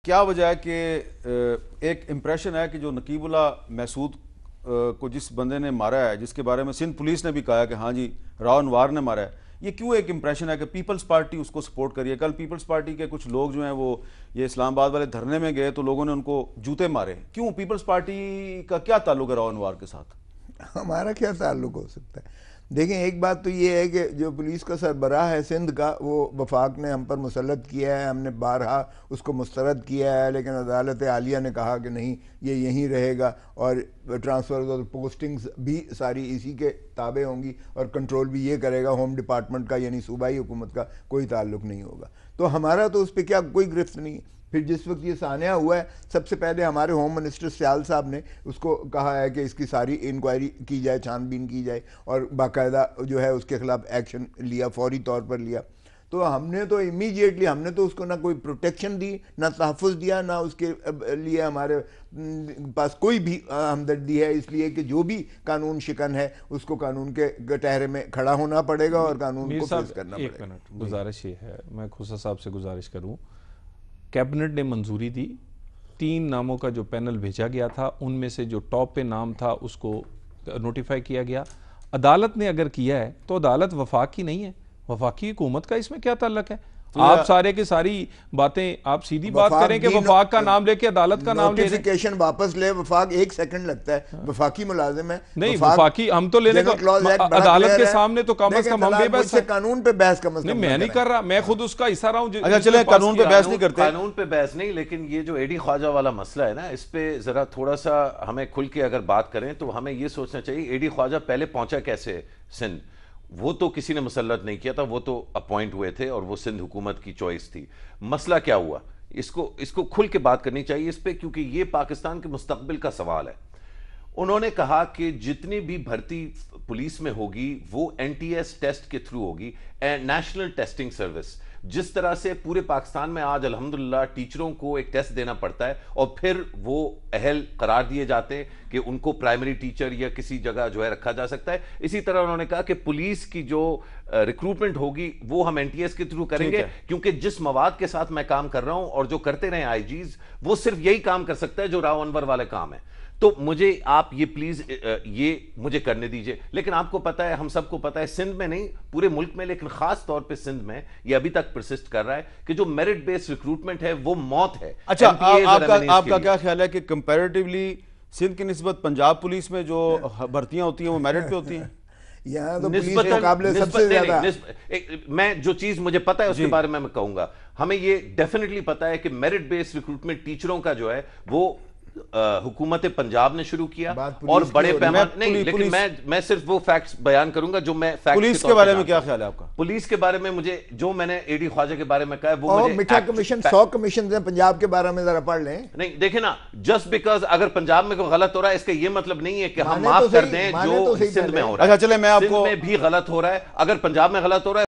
کیا وجہ ہے کہ ایک امپریشن ہے کہ جو نقیب اللہ محسود کو جس بندے نے مارا ہے، جس کے بارے میں سندھ پولیس نے بھی کہا کہ ہاں جی راؤ انوار نے مارا ہے، یہ کیوں ایک امپریشن ہے کہ پیپلز پارٹی اس کو سپورٹ کری ہے؟ کل پیپلز پارٹی کے کچھ لوگ جو ہیں وہ یہ اسلام آباد والے دھرنے میں گئے تو لوگوں نے ان کو جوتے مارے. کیوں پیپلز پارٹی کا کیا تعلق ہے راؤ انوار کے ساتھ؟ ہمارا کیا تعلق ہو سکتا ہے؟ دیکھیں، ایک بات تو یہ ہے کہ جو پولیس کا سربراہ ہے سندھ کا، وہ وفاق نے ہم پر مسلط کیا ہے، ہم نے بارہا اس کو مسترد کیا ہے، لیکن عدالت عالیہ نے کہا کہ نہیں، یہ یہیں رہے گا اور ٹرانسفر اور پوسٹنگز بھی ساری اسی کے تابع ہوں گی اور کنٹرول بھی یہ کرے گا ہوم ڈپارٹمنٹ کا، یعنی صوبائی حکومت کا کوئی تعلق نہیں ہوگا. تو ہمارا تو اس پہ کیا کوئی گرفت نہیں ہے. پھر جس وقت یہ سانحہ ہوا ہے، سب سے پہلے ہمارے ہوم منسٹر سیال صاحب نے اس کو کہا ہے کہ اس کی ساری انکوائری کی جائے، چھان بین کی جائے، اور باقاعدہ جو ہے اس کے خلاف ایکشن لیا، فوری طور پر لیا. تو ہم نے تو امیڈیٹلی، ہم نے تو اس کو نہ کوئی پروٹیکشن دی، نہ تحفظ دیا، نہ اس کے لیے ہمارے پاس کوئی بھی ہمدردی ہے، اس لیے کہ جو بھی قانون شکن ہے اس کو قانون کے گٹہرے میں کھڑا ہونا پڑے گا اور قانون کو فیس کرنا پڑے گا. ایک منٹ، گزارش یہ ہے، میں کھوسا صاحب سے گزارش کروں. کیبنٹ نے منظوری دی، 3 ناموں کا جو پینل بھیجا گیا تھا ان میں سے جو ٹاپ پہ نام تھا اس کو نوٹیفائی کیا گیا. عدالت نے اگر کیا ہے تو عدالت وفاق کی نہیں ہے، وفاقی حکومت کا اس میں کیا تعلق ہے؟ آپ سارے کے ساری باتیں آپ سیدھی بات کریں کہ وفاق کا نام لے کے عدالت کا نام لے لیں. نوٹیفیکیشن واپس لے، وفاق 1 سیکنڈ لگتا ہے، وفاقی ملازم ہے. نہیں، وفاقی ہم تو لینے کو عدالت کے سامنے تو کم از کم ہم بھی بحث قانون پہ بحث کم از کم نہیں، میں نہیں کر رہا، میں خود اس کا حصہ رہا ہوں. اچھا چلیں، قانون پہ بحث نہیں کرتے، قانون پہ بحث نہیں، لیکن یہ جو ایڈی خواجہ والا مسئلہ ہے نا، اس پہ ذرا تھوڑا سا ہمیں کھل کے اگر بات کریں تو ہمیں یہ سوچنا چاہیے ایڈی خواجہ پہلے پہنچا کیسے سندھ. وہ تو کسی نے مسلط نہیں کیا تھا، وہ تو اپوائنٹ ہوئے تھے اور وہ سندھ حکومت کی چوائس تھی. مسئلہ کیا ہوا، اس کو کھل کے بات کرنی چاہیے اس پہ، کیونکہ یہ پاکستان کے مستقبل کا سوال ہے. انہوں نے کہا کہ جتنی بھی بھرتی پولیس میں ہوگی وہ NTS ٹیسٹ کے تھرو ہوگی، نیشنل ٹیسٹنگ سروس. جس طرح سے پورے پاکستان میں آج الحمدللہ ٹیچروں کو ایک ٹیسٹ دینا پڑتا ہے اور پھر وہ اہل قرار دیے جاتے ہیں کہ ان کو پرائمری ٹیچر یا کسی جگہ جو ہے رکھا جا سکتا ہے، اسی طرح انہوں نے کہا کہ پولیس کی جو ریکروٹمنٹ ہوگی وہ ہم NTS کے تھرو کریں گے، کیونکہ جس مواد کے ساتھ میں کام کر رہا ہوں اور جو کرتے رہے IGs، وہ صرف یہی کام کر سکتا ہے جو راؤ انور والے کام ہے. تو مجھے آپ یہ پلیز یہ مجھے کرنے دیجئے. لیکن آپ کو پتا ہے، ہم سب کو پتا ہے، سندھ میں نہیں پورے ملک میں، لیکن خاص طور پہ سندھ میں یہ ابھی تک پرسسٹ کر رہا ہے کہ جو میرٹ بیس ریکروٹمنٹ ہے وہ موت ہے. اچھا، آپ کا کیا خیال ہے کہ کمپیریٹیولی سندھ کی نسبت پنجاب پولیس میں جو بھرتیاں ہوتی ہیں وہ میرٹ پہ ہوتی ہیں؟ یہاں تو پولیس مقابلے سب سے زیادہ. میں جو چیز مجھے پتا ہے اس کے بارے میں کہوں گا. ہمیں یہ ڈیفینیٹلی پتا ہے کہ میرٹ بیس ریکروٹمنٹ ٹیچروں کا جو ہے وہ حکومت پنجاب نے شروع کیا اور بڑے پیمانے نہیں، لیکن میں صرف وہ فیکٹس بیان کروں گا جو میں پولیس کے بارے میں کیا خیال ہے آپ کا؟ پولیس کے بارے میں مجھے جو میں نے ایڈی خواجہ کے بارے میں کہا ہے وہ مجھے میٹھا کمیشن 100 کمیشنز ہیں پنجاب کے بارے میں، ذرا پڑھ لیں. نہیں دیکھیں نا، جسٹ بیکاز اگر پنجاب میں کوئی غلط ہو رہا ہے اس کا یہ مطلب نہیں ہے کہ ہم معاف کر دیں جو سندھ میں ہو رہا ہے. اچھا چلیں، میں آپ کو سندھ میں بھی غلط ہو رہا ہے، اگر پنجاب میں غلط ہو رہا ہے